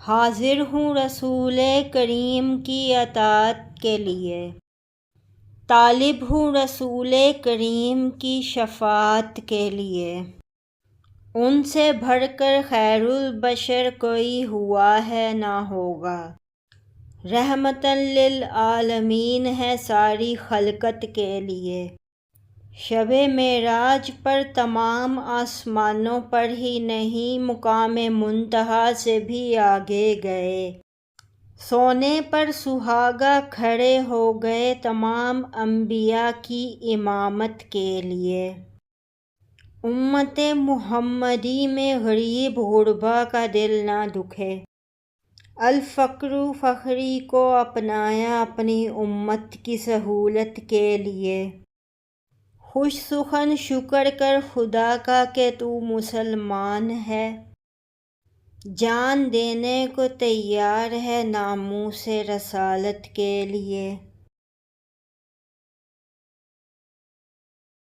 حاضر ہوں رسول کریم کی اطاعت کے لیے، طالب ہوں رسول کریم کی شفاعت کے لیے۔ ان سے بڑھ کر خیر البشر کوئی ہوا ہے نہ ہوگا، رحمتاً للعالمین ہے ساری خلقت کے لیے۔ شب معراج پر تمام آسمانوں پر ہی نہیں، مقام منتہا سے بھی آگے گئے۔ سونے پر سہاگا کھڑے ہو گئے تمام انبیاء کی امامت کے لیے۔ امت محمدی میں غریب غربا کا دل نہ دکھے، الفقر فخری کو اپنایا اپنی امت کی سہولت کے لیے۔ خوش سخن شکر کر خدا کا کہ تو مسلمان ہے، جان دینے کو تیار ہے ناموس رسالت کے لیے۔